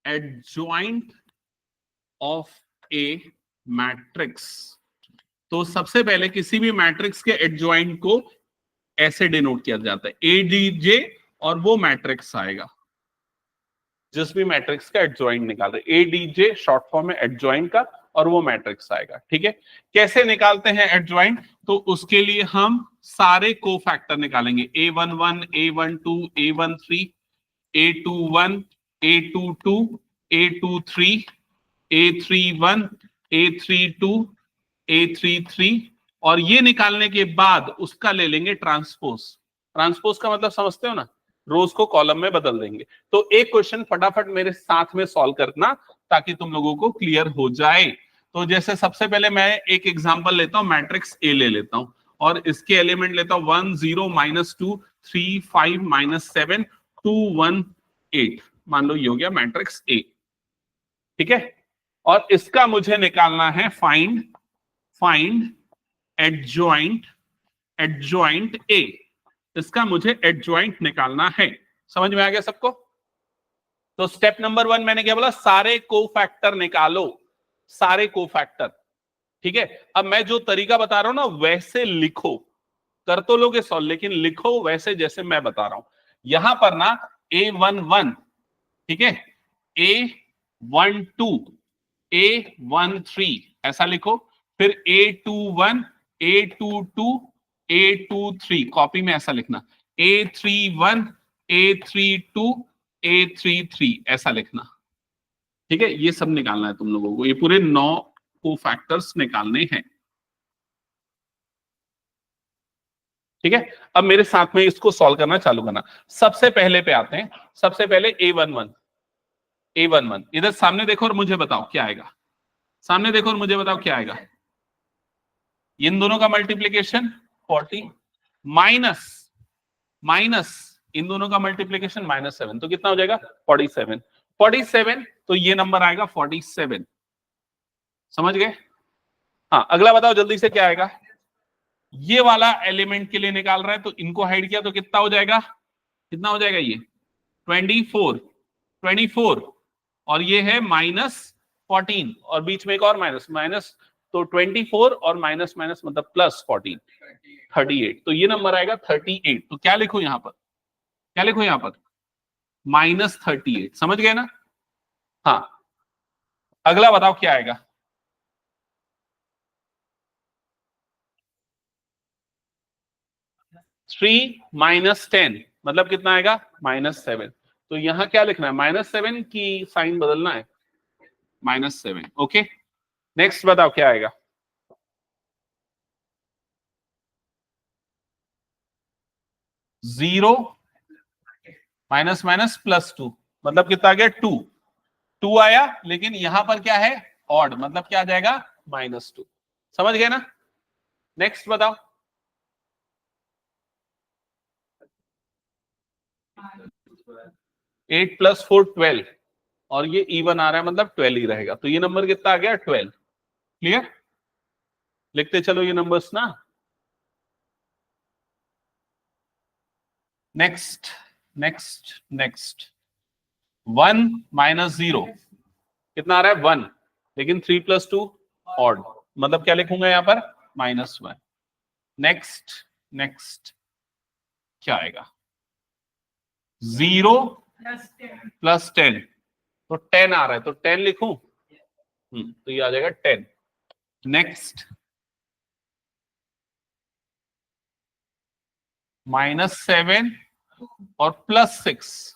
Adjoint of A matrix. तो सबसे पहले किसी भी मैट्रिक्स के एडजॉइंट को ऐसे डिनोट किया जाता है, एडीजे, और वो मैट्रिक्स आएगा जिस भी मैट्रिक्स का एडजॉइंट निकाल रहे, एडीजे शॉर्ट फॉर्म है एडजॉइंट का, और वो मैट्रिक्स आएगा। ठीक है, कैसे निकालते हैं एडजॉइंट? तो उसके लिए हम सारे कोफैक्टर निकालेंगे, A11, A12, A13, A21, A22, A23, A31, A32, A33, और ये निकालने के बाद उसका ले लेंगे ट्रांसपोज। ट्रांसपोज का मतलब समझते हो ना, रोज को कॉलम में बदल देंगे। तो एक क्वेश्चन फटाफट मेरे साथ में सॉल्व करना ताकि तुम लोगों को क्लियर हो जाए। तो जैसे सबसे पहले मैं एक एग्जांपल लेता हूं, मैट्रिक्स ए ले लेता हूं और इसके एलिमेंट लेता हूं 1 0 -2 3 5 -7 2 1 8। मान लो ये हो गया मैट्रिक्स ए। ठीक है, और इसका मुझे निकालना है फाइंड एडजॉइंट ए। इसका मुझे एडजॉइंट निकालना है। समझ में आ गया सबको? तो स्टेप नंबर 1 मैंने क्या बोला, सारे कोफैक्टर निकालो, सारे कोफैक्टर। ठीक है, अब मैं जो तरीका बता रहा हूं ना वैसे लिखो, कर तो लोगे सॉल्व लेकिन लिखो वैसे जैसे मैं बता रहा हूं। यहां पर ना A11, ठीक है, A12, A13 ऐसा लिखो, फिर A21, A22, A23 कॉपी में ऐसा लिखना, A31, A32, A33 ऐसा लिखना। ठीक है, ये सब निकालना है तुम लोगों को, ये पूरे 9 कोफैक्टर्स निकालने हैं। ठीक है, अब मेरे साथ में इसको सॉल्व करना चालू करना। सबसे पहले पे आते हैं, सबसे पहले A11 इधर सामने देखो और मुझे बताओ क्या आएगा। सामने देखो और मुझे बताओ क्या आएगा। इन दोनों का मल्टीप्लीकेशन 40 माइनस इन दोनों का मल्टीप्लीकेशन -7, तो कितना हो जाएगा 47। तो ये नंबर आएगा 47। समझ गए? हाँ, अगला बताओ जल्दी से क्या आएगा। ये वाला एलिमेंट के लिए निकाल रहा है तो इनको हाइड किया तो कितना हो जाएगा, कितना हो जाएगा ये 24 और ये है -14 और बीच में एक और माइनस, तो 24 और माइनस मतलब +14 38। तो ये नंबर आएगा 38। तो क्या लिखो यहां पर, क्या लिखो यहां पर -38। समझ गए ना? हाँ, अगला बताओ क्या आएगा। 3 - 10 मतलब कितना आएगा -7। तो यहां क्या लिखना है, -7 की साइन बदलना है, -7। ओके, नेक्स्ट बताओ क्या आएगा। 0 -+2 मतलब कितना आ गया 2 आया, लेकिन यहां पर क्या है ऑड, मतलब क्या आ जाएगा -2। समझ गए ना? नेक्स्ट बताओ। 8 + 4 12 और ये इवन आ रहा है मतलब 12 ही रहेगा, तो ये नंबर कितना आ गया 12। क्लियर? लिखते चलो ये नंबर्स ना। नेक्स्ट 1 - 0 कितना आ रहा है 1, लेकिन 3 + 2 ऑड, मतलब क्या लिखूंगा यहां पर -1। नेक्स्ट क्या आएगा, 0 + 10 तो 10 आ रहा है तो 10 लिखूं, तो ये आ जाएगा 10। नेक्स्ट -7 और +6,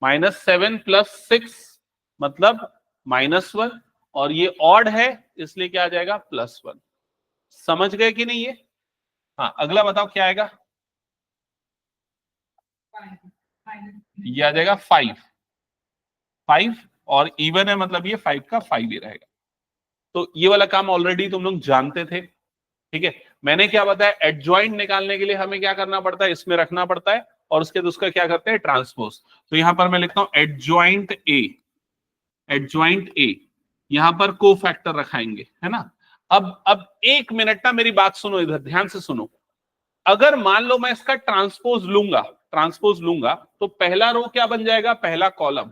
-7 + 6 मतलब -1 और ये ऑड है इसलिए क्या आ जाएगा +1। समझ गए कि नहीं ये? हाँ, अगला बताओ क्या आएगा। ये आ जाएगा 5 और इवन है मतलब ये 5 का 5 ही रहेगा। तो ये वाला काम ऑलरेडी तुम लोग जानते थे। ठीक है, मैंने क्या बताया, एडजॉइंट निकालने के लिए हमें क्या करना पड़ता है, इसमें रखना पड़ता है और उसके बाद उसका क्या करते हैं ट्रांसपोज। तो यहां पर मैं लिखता हूं एडजॉइंट ए, यहां पर को फैक्टर रखाएंगे, है ना। अब 1 मिनट ना मेरी बात सुनो, इधर ध्यान से सुनो। अगर मान लो मैं इसका ट्रांसपोज लूंगा, ट्रांसपोज लूंगा तो पहला रो क्या बन जाएगा, पहला कॉलम।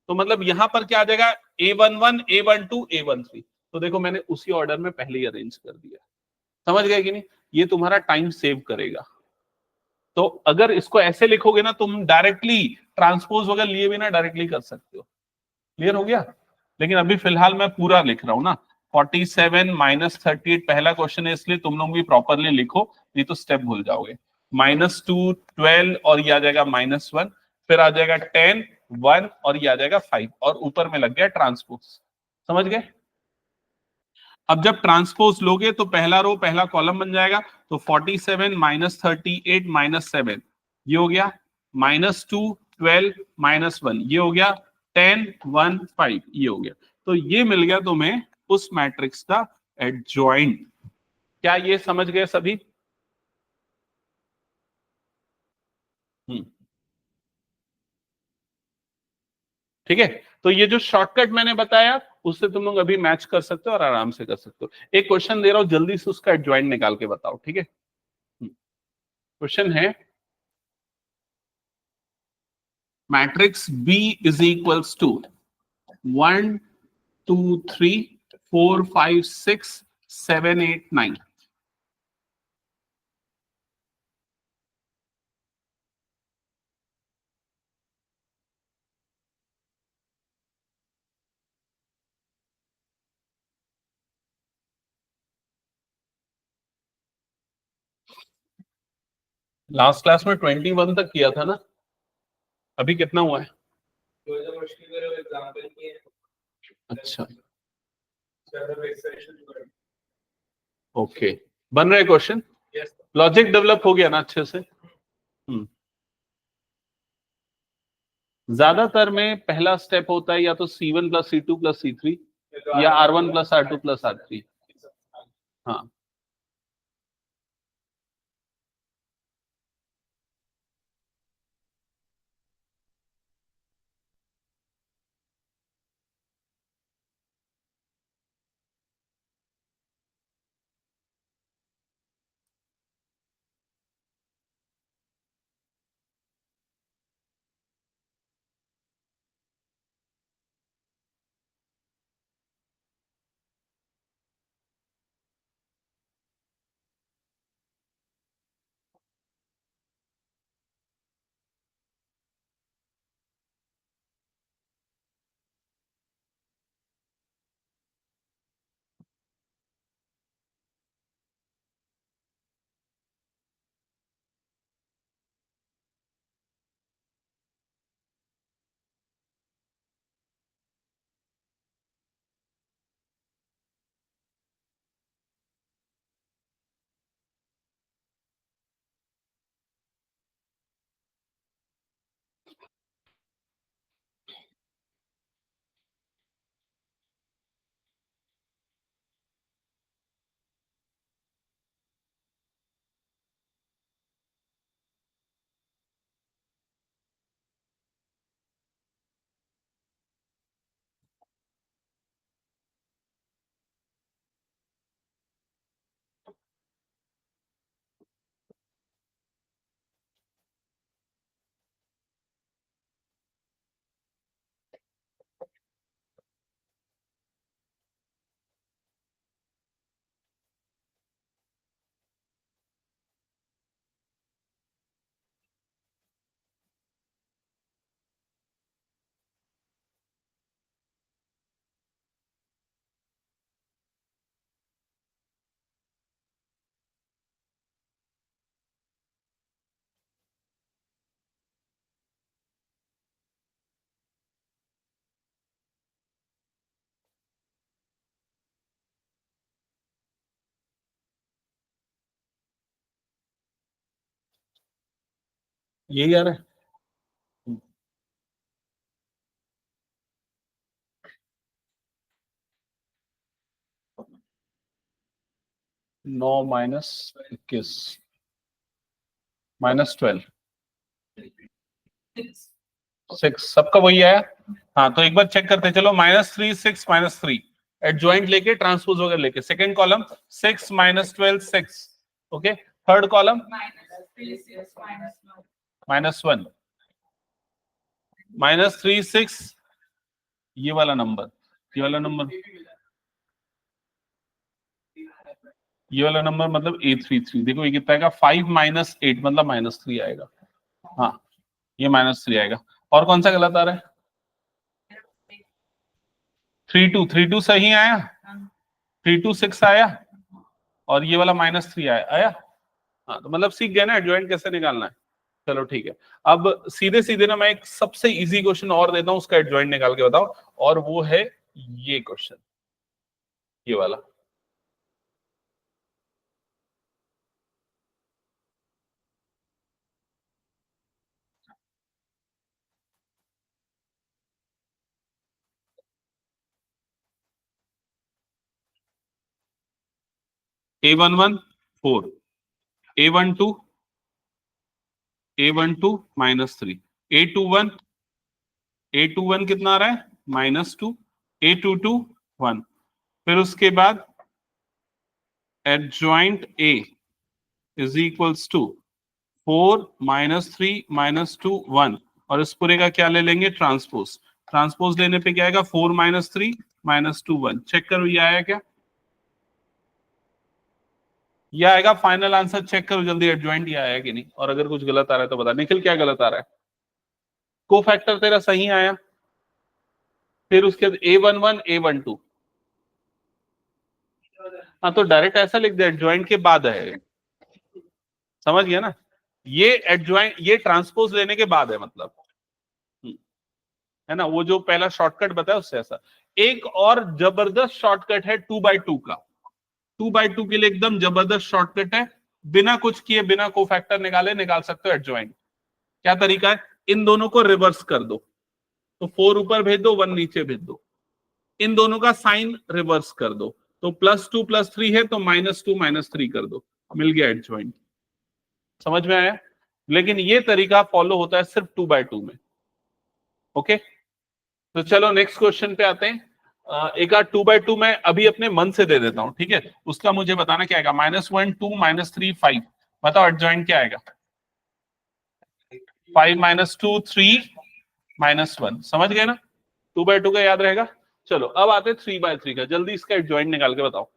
तो मतलब यहां पर क्या आ जाएगा, A11, A12, A13। तो देखो मैंने उसी ऑर्डर में पहले ही अरेंज कर दिया, समझ गए कि नहीं? ये तुम्हारा टाइम सेव करेगा। तो अगर इसको ऐसे लिखोगे ना, तुम डायरेक्टली ट्रांसपोज वगैरह लिए बिना डायरेक्टली कर सकते हो। क्लियर हो गया? लेकिन अभी फिलहाल मैं पूरा लिख रहा हूं ना। 47 माइनस 38 पहला क्वेश्चन है, इसलिए तुम लोग भी प्रॉपरली लिखो, नहीं तो स्टेप भूल जाओगे। -2, 12 और ये आ जाएगा -1, फिर आ जाएगा 10, 1 और ये आ जाएगा 5 और ऊपर में लग गया ट्रांसपोज। समझ गए? अब जब ट्रांसपोज लोगे तो पहला रो पहला कॉलम बन जाएगा। तो 47 माइनस 38 माइनस 7 ये हो गया, -2, 12 -1 ये हो गया, 10, 1, 5 ये हो गया। तो ये मिल गया तुम्हें उस मैट्रिक्स का एडजॉइंट। क्या ये समझ गए सभी? ठीक है। तो ये जो शॉर्टकट मैंने बताया उससे तुम लोग अभी मैच कर सकते हो और आराम से कर सकते हो। एक क्वेश्चन दे रहा हूं, जल्दी से उसका एडजॉइंट निकाल के बताओ। ठीक है, क्वेश्चन है matrix B is equals to 1, 2, 3, 4, 5, 6, 7, 8, 9। Last class में 21 तक किया था ना, अभी कितना हुआ है? अच्छा, ओके, बन रहे क्वेश्चन, लॉजिक डेवलप हो गया ना अच्छे से? ज्यादातर में पहला स्टेप होता है या तो C1 plus C2 plus C3 या R1 plus R2 plus R3। हाँ, यही आ रहा है। 9 माइनस 21 -12 6 सबका वही आया। हाँ, तो एक बार चेक करते चलो, -3, 6, -3 एडजॉइंट लेके ट्रांसपोज वगैरह लेके, second column 6 -12 6, okay, third column -1 -36, ये वाला नंबर, ये वाला नंबर, ये वाला नंबर मतलब A33। देखो ये कितना आएगा, 5 - 8 मतलब -3 आएगा। हाँ, ये -3 आएगा। और कौन सा गलत आ रहा है? 32, 32 सही आया, 326 आया, और ये वाला -3 आया आया। हाँ, तो मतलब सीख गए ना एडजॉइंट कैसे निकालना है। चलो ठीक है। अब सीधे सीधे ना मैं एक सबसे इजी क्वेश्चन और देता हूं, उसका एडजॉइंट निकाल के बताओ, और वो है ये क्वेश्चन, ये वाला। A11 4, A12 -3, A21 कितना आ रहा है, -2, A22 1। फिर उसके बाद adjoint A is equals to 4 -3 -2 1, और इस पूरे का क्या ले लेंगे, ट्रांसपोज। ट्रांसपोज लेने पे क्या आएगा, 4 -3 -2 1। चेक करो ये आया क्या, ये आएगा फाइनल आंसर। चेक करो जल्दी एडजॉइंट ये आया कि नहीं, और अगर कुछ गलत आ रहा है तो बता। निखिल क्या गलत आ रहा है? कोफैक्टर तेरा सही आया, फिर उसके बाद A11 A12। हाँ तो डायरेक्ट ऐसा लिख दे, एडजॉइंट के बाद है, समझ गया ना? ये एडजॉइंट, ये ट्रांसपोज लेने के बाद है मतलब। हम्म, है ना, वो जो पहला शॉर्टकट बताया उससे ऐसा। एक और जबरदस्त शॉर्टकट है 2/2 का। 2/2 के लिए एकदम जबरदस्त शॉर्टकट है, बिना कुछ किए, बिना कोफैक्टर निकाले निकाल सकते हो एडजॉइंट। क्या तरीका है, इन दोनों को रिवर्स कर दो, तो 4 ऊपर भेज दो, 1 नीचे भेज दो। इन दोनों का साइन रिवर्स कर दो, तो +2 +3 है तो -2 -3 कर दो, मिल गया एडजॉइंट। समझ में आया? लेकिन ये तरीका फॉलो होता है सिर्फ 2/2 में। ओके, तो चलो नेक्स्ट क्वेश्चन पे आते हैं। एक आध 2/2 में अभी अपने मन से दे देता हूं, ठीक है? उसका मुझे बताना क्या आएगा, -1 2 -3 5। बताओ एडजॉइंट क्या आएगा, 5 -2 3 -1। समझ गए ना? 2/2 का याद रहेगा। चलो अब आते हैं 3/3 का, जल्दी इसका एडजॉइंट निकाल के बताओ।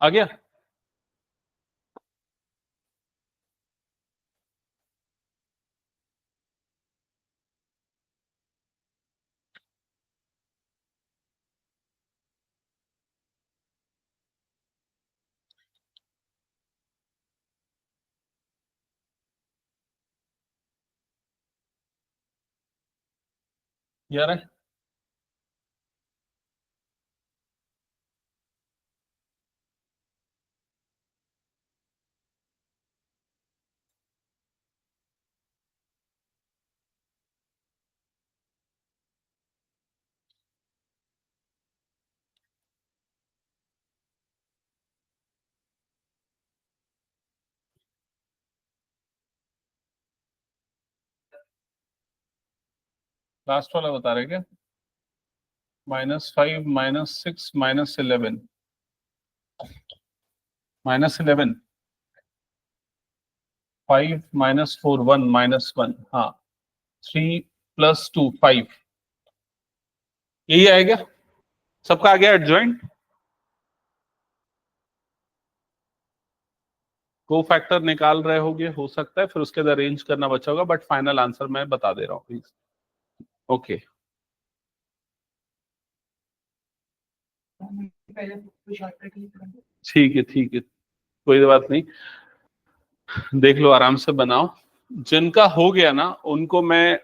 आ गया? क्लियर है? लास्ट वाला बता रहे क्या? -5 -6 -11 -11 5 -4 1 -1, हाँ 3 + 2 5, यही आएगा। सबका आ गया एडजॉइंट। को फैक्टर निकाल रहे होगे, हो सकता है, फिर उसके बाद अरेंज करना बचा होगा, बट फाइनल आंसर मैं बता दे रहा हूँ प्लीज। ओके ठीक है, ठीक है, कोई बात नहीं, देख लो, आराम से बनाओ। जिनका हो गया ना उनको मैं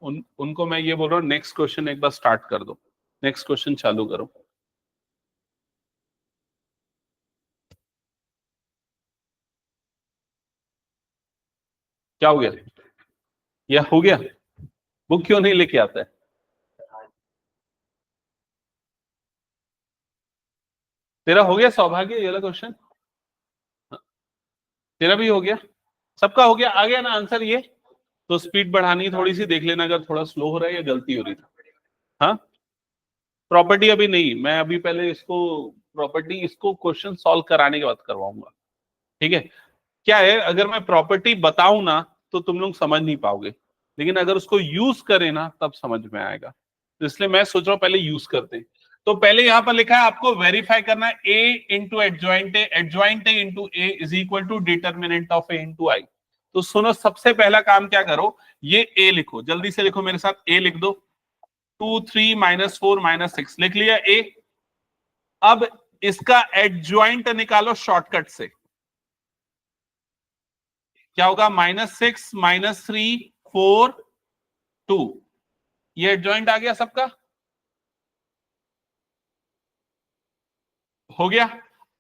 उनको मैं ये बोल रहा हूँ, नेक्स्ट क्वेश्चन एक बार स्टार्ट कर दो, नेक्स्ट क्वेश्चन चालू करो। क्या हो गया? या हो गया? बुक क्यों नहीं लेके आता है? तेरा हो गया सौभाग्य ये वाला क्वेश्चन? तेरा भी हो गया? सबका हो गया? आ गया ना आंसर ये? तो स्पीड बढ़ानी है थोड़ी सी, देख लेना अगर थोड़ा स्लो हो रहा है या गलती हो रही है। हाँ, प्रॉपर्टी अभी नहीं, मैं अभी पहले इसको प्रॉपर्टी, इसको क्वेश्चन सॉल्व कराने के बाद करवाऊंगा, ठीक है? क्या है, अगर मैं प्रॉपर्टी बताऊं ना तो तुम लोग समझ नहीं पाओगे, लेकिन अगर उसको यूज करें ना तब समझ में आएगा, तो इसलिए मैं सोच रहा हूं पहले यूज करते हैं। तो पहले यहां पर लिखा है, आपको वेरीफाई करना है A into adjoint A, adjoint A into A is equal to determinant of A into I. तो सुनो, सबसे पहला काम क्या करो, ये ए लिखो, जल्दी से लिखो मेरे साथ, ए लिख दो। 2 3 -4 -6 लिख लिया ए। अब इसका एडजॉइंट निकालो शॉर्टकट से, क्या होगा? -6 -3 4 2, ये एडजॉइंट आ गया सबका, हो गया।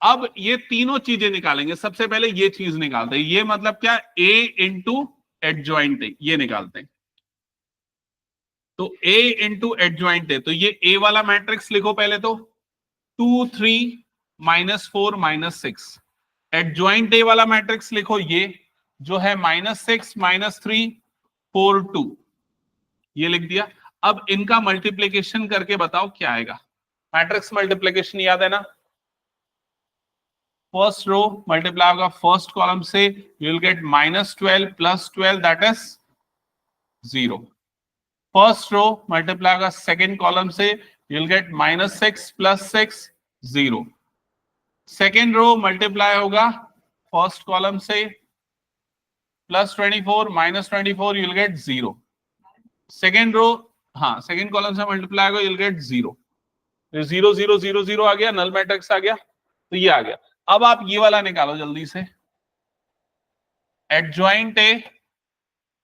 अब ये तीनों चीजें निकालेंगे, सबसे पहले ये चीज निकालते हैं, ये मतलब क्या, ए इंटू एडजॉइंट है, ये निकालते हैं। तो ए इंटू एडजॉइंट है, तो ये ए वाला मैट्रिक्स लिखो पहले तो, 2 3 -4 -6। एडजॉइंट ए वाला मैट्रिक्स लिखो, ये जो है -6 -3 4 2, ये लिख दिया। अब इनका मल्टीप्लीकेशन करके बताओ क्या आएगा। मैट्रिक्स मल्टीप्लीकेशन याद है ना? फर्स्ट रो मल्टीप्लाई होगा फर्स्ट कॉलम से, you will get -12 + 12 that is 0। First row multiply होगा सेकेंड कॉलम से, you will get -6 + 6 0। Second row multiply होगा फर्स्ट कॉलम से, +24 -24 you will get 0। Second row, हाँ सेकेंड कॉलम से मल्टीप्लाई होगा, you will get 0। 0 0 0 0 आ गया, नल मैट्रिक्स आ गया, तो ये आ गया। अब आप ये वाला निकालो जल्दी से, adjoint A,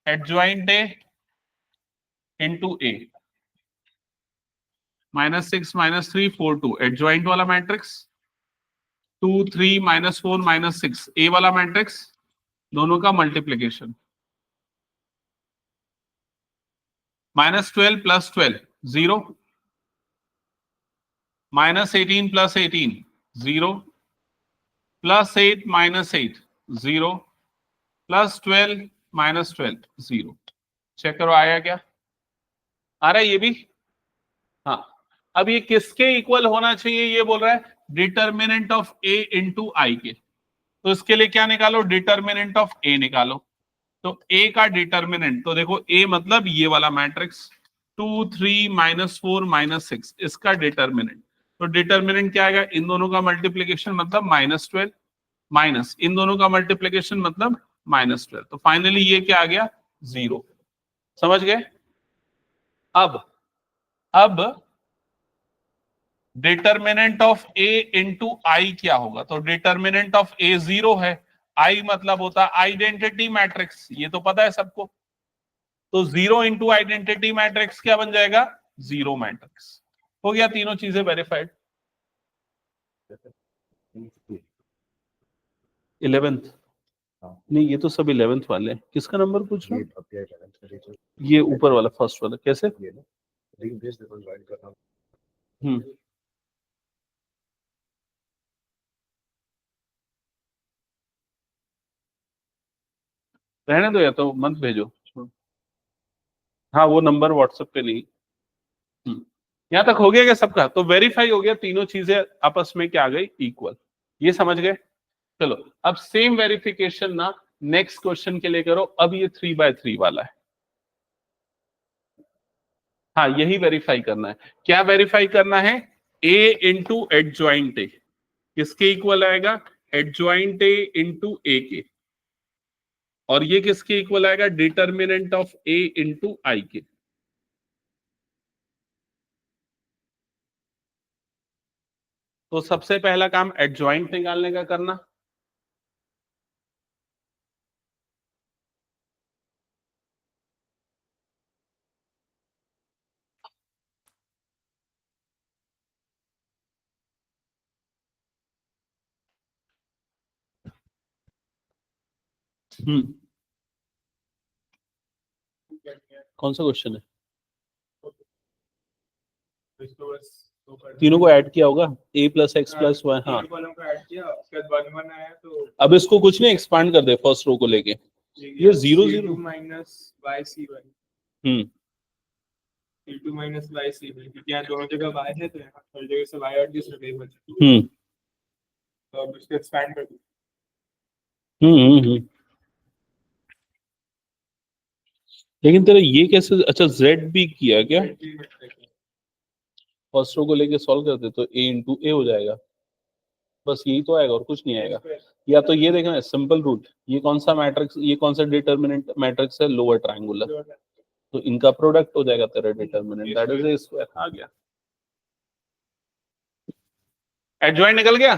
adjoint A into A, -6 -3 4 2, adjoint वाला मैट्रिक्स, 2 3 -4 -6 ए वाला मैट्रिक्स, दोनों का मल्टीप्लीकेशन, -12 + 12 0, -18 + 18 0, +8 -8 0, +12 -12 0। चेक करो आया क्या? आ रहा है ये भी? हाँ। अब ये किसके इक्वल होना चाहिए, ये बोल रहा है डिटर्मिनेंट ऑफ ए इंटू आई के। तो इसके लिए क्या निकालो, डिटर्मिनेंट ऑफ ए निकालो। तो ए का डिटर्मिनेंट, तो देखो ए मतलब ये वाला मैट्रिक्स, 2 3 -4 -6, इसका डिटर्मिनेंट। तो डिटर्मिनेंट क्या आएगा, इन दोनों का मल्टीप्लीकेशन मतलब -12, माइनस इन दोनों का मल्टीप्लीकेशन मतलब -12, तो फाइनली ये क्या आ गया, 0। समझ गए? अब डिटर्मिनेंट ऑफ ए इंटू आई क्या होगा, तो डिटर्मिनेंट ऑफ ए 0 है, आई मतलब होता है आइडेंटिटी मैट्रिक्स, ये तो पता है सबको। तो 0 इंटू आइडेंटिटी मैट्रिक्स क्या बन जाएगा? 0 मैट्रिक्स। हो गया, तीनों चीजें वेरीफाइड। 11th नहीं, ये तो सब 11th वाले हैं। किसका नंबर पूछ रहा हूँ? ये ऊपर वाला फर्स्ट वाला कैसे? रहने दो, या तो मत भेजो। हाँ, वो नंबर व्हाट्सएप पे नहीं। यहाँ तक हो गया क्या सबका? तो वेरीफाई हो गया, तीनों चीजें आपस में क्या आ गई? इक्वल। ये समझ गए? चलो अब सेम वेरिफिकेशन ना नेक्स्ट क्वेश्चन के लिए करो। अब ये 3/3 वाला है। हाँ, यही वेरीफाई करना है। क्या वेरीफाई करना है? ए इंटू एडजॉइंट ए किसके इक्वल आएगा? एडजॉइंट ए इंटू ए के। और ये किसके इक्वल आएगा? डिटर्मिनेंट ऑफ ए इंटू आई के। तो सबसे पहला काम एडजॉइंट निकालने का करना। कौन सा क्वेश्चन है? तीनों को ऐड किया होगा, a plus X plus Y. हाँ, अब इसको कुछ नहीं, एक्सपांड कर दे फर्स्ट रो को लेके। ये 0 0 minus Y C one C2 minus Y C one, क्योंकि यहाँ दोनों जगह वाई है तो यहाँ हर जगह से वाई और दूसरे कहीं बचे। तो अब इसको एक्सपैंड कर दो। लेकिन तेरा ये कैसे? अच्छा, z भी किया क्या? फर्स्ट रो को लेके सॉल्व करते तो a इंटू ए हो जाएगा। बस यही तो आएगा और कुछ नहीं आएगा। या तो ये देखना, सिंपल रूट, ये कौन सा मैट्रिक्स, ये कौन सा डिटर्मिनेंट मैट्रिक्स है? Lower triangular. तो इनका प्रोडक्ट हो जाएगा तेरा determinant, that is A square. आ गया, एडजॉइंट निकल गया।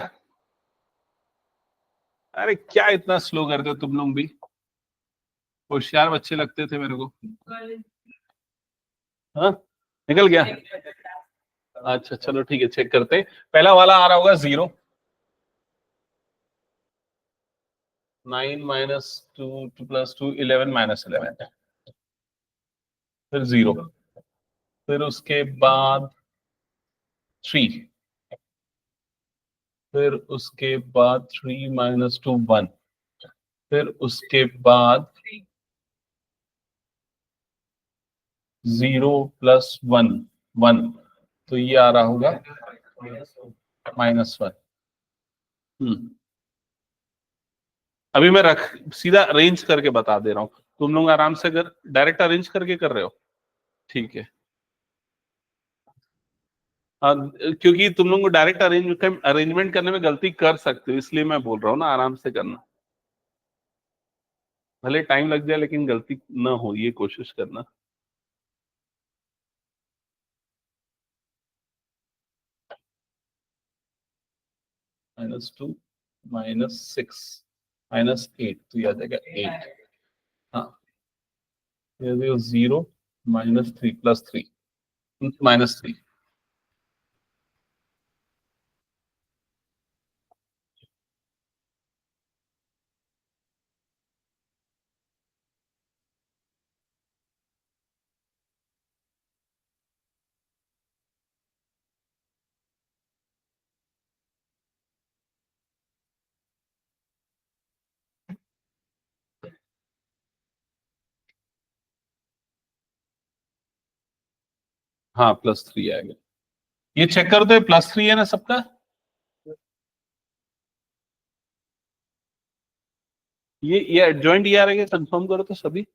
अरे क्या इतना स्लो करते हो तुम लोग भी? होशियार बच्चे लगते थे मेरे को। हाँ, निकल गया। अच्छा चलो ठीक है, चेक करते। पहला वाला आ रहा होगा 0, 9 माइनस 2 2 प्लस 2 11 माइनस 11, फिर 0, फिर उसके बाद 3, फिर उसके बाद 3 माइनस 2 1, फिर उसके बाद 0 प्लस 1 1, तो ये आ रहा होगा -1। अभी मैं रख सीधा अरेंज करके बता दे रहा हूँ, तुम लोग आराम से अगर डायरेक्ट अरेंज करके कर रहे हो ठीक है। क्योंकि तुम लोग को डायरेक्ट अरेंजमेंट करने में गलती कर सकते हो, इसलिए मैं बोल रहा हूँ ना आराम से करना। भले टाइम लग जाए लेकिन गलती ना हो, ये कोशिश करना। -2 -6 -8, तो ये आ जाएगा 8। हाँ, ये 0 -3 प्लस 3 -3। हाँ, +3 आएगा। ये चेक कर दो, +3 है ना सबका? ये एडजॉइंट ये आ रहा है, कंफर्म करो तो सभी।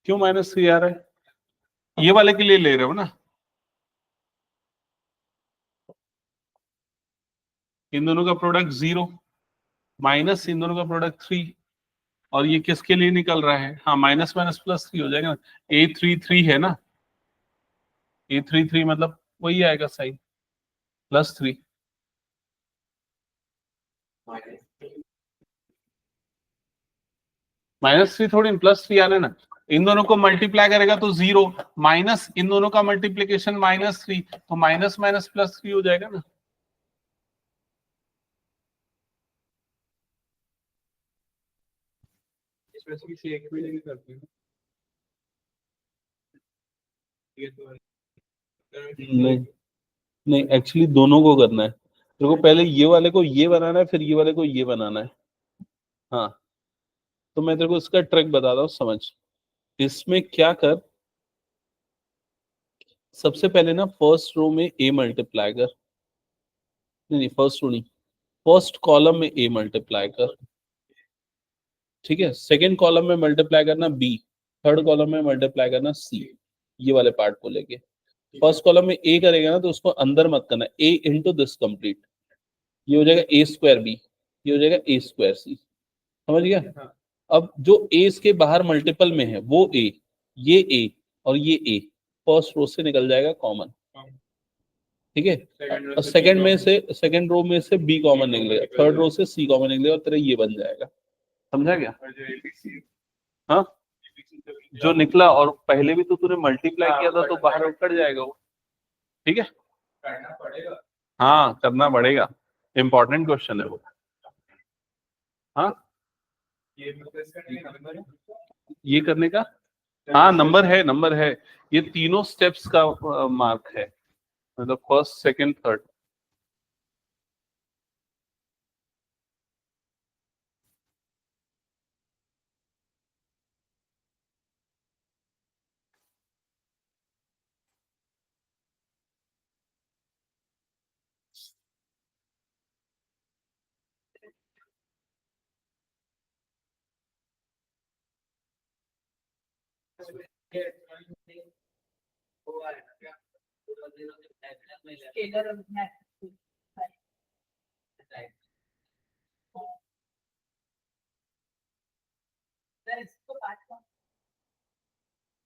क्यों -3 आ रहा है? ये वाले के लिए ले रहे हो ना? इन दोनों का प्रोडक्ट 0 माइनस इन दोनों का प्रोडक्ट 3, और ये किसके लिए निकल रहा है? हाँ, माइनस माइनस +3 हो जाएगा ना। A33 है ना, A33 मतलब वही आएगा सही, +3। -3 थोड़ी +3 आने ना, इन दोनों को मल्टीप्लाई करेगा तो 0 माइनस इन दोनों का मल्टीप्लीकेशन -3 तो माइनस माइनस +3 हो जाएगा ना। नहीं नहीं, एक्चुअली दोनों को करना है। देखो पहले ये वाले को ये बनाना है, फिर ये वाले को ये बनाना है। हाँ, तो मैं तेरे को इसका ट्रिक बताता हूँ, समझ। इसमें क्या कर, सबसे पहले ना फर्स्ट रो में a मल्टीप्लाई कर, नहीं फर्स्ट रो नहीं, फर्स्ट कॉलम में a मल्टीप्लाई कर, ठीक है। सेकंड कॉलम में मल्टीप्लाई करना b, थर्ड कॉलम में मल्टीप्लाई करना c, ये वाले पार्ट को लेके। फर्स्ट कॉलम में a करेगा ना तो उसको अंदर मत करना, a इंटू दिस कंप्लीट, ये हो जाएगा a स्क्वायर b, ये हो जाएगा a स्क्वायर c, समझ गया। अब जो a इसके बाहर मल्टीपल में है वो a, ये a और ये a फर्स्ट रो से निकल जाएगा कॉमन, ठीक है। और सेकंड में से, सेकंड रो में से b कॉमन निकलेगा, थर्ड रो से c कॉमन निकलेगा और तेरा ये बन जाएगा, समझा क्या। हाँ, जो निकला और पहले भी तो तूने मल्टीप्लाई किया था तो बाहर कट जाएगा वो, ठीक है। हाँ करना पड़ेगा, इंपॉर्टेंट क्वेश्चन है वो। हाँ ये करने का, हाँ नंबर है, नंबर है, ये तीनों स्टेप्स का मार्क है, मतलब फर्स्ट सेकंड थर्ड।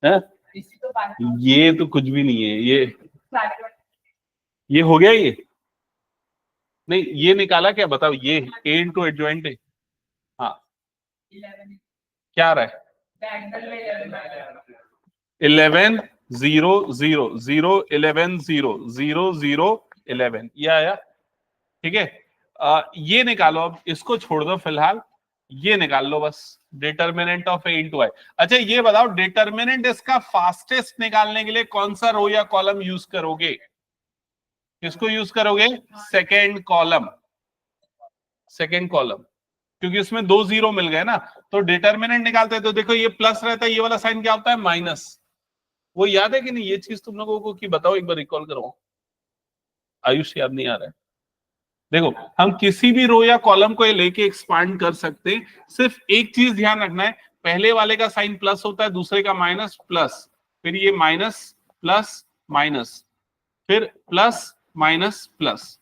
है? ये तो कुछ भी नहीं है, ये हो गया ये, नहीं ये निकाला क्या बताओ, ये a इंटू एडजॉइंट है। हाँ क्या आ रहा है, 11 0 0 0 11 0 0 0 11, ये आया, ठीक है। ये निकालो, अब इसको छोड़ दो फिलहाल, ये निकाल लो बस, डिटर्मिनेंट ऑफ a इंटू आई। अच्छा ये बताओ, डिटर्मिनेंट इसका फास्टेस्ट निकालने के लिए कौन सा रो या कॉलम यूज करोगे, किसको यूज करोगे, सेकेंड कॉलम, सेकेंड कॉलम, क्योंकि उसमें 2 0 मिल गए ना। तो डिटर्मिनेंट निकालते हैं तो देखो ये प्लस रहता है, ये वाला साइन क्या होता है, माइनस। वो याद है कि नहीं, ये चीज तुम लोगों को की बताओ, एक बार रिकॉल करो, आयुष याद नहीं आ रहा है। देखो हम किसी भी रो या कॉलम को लेके एक्सपांड कर सकते, सिर्फ एक चीज ध्यान रखना है, पहले वाले का साइन प्लस होता है, दूसरे का माइनस, प्लस, फिर ये माइनस प्लस माइनस, फिर प्लस माइनस प्लस,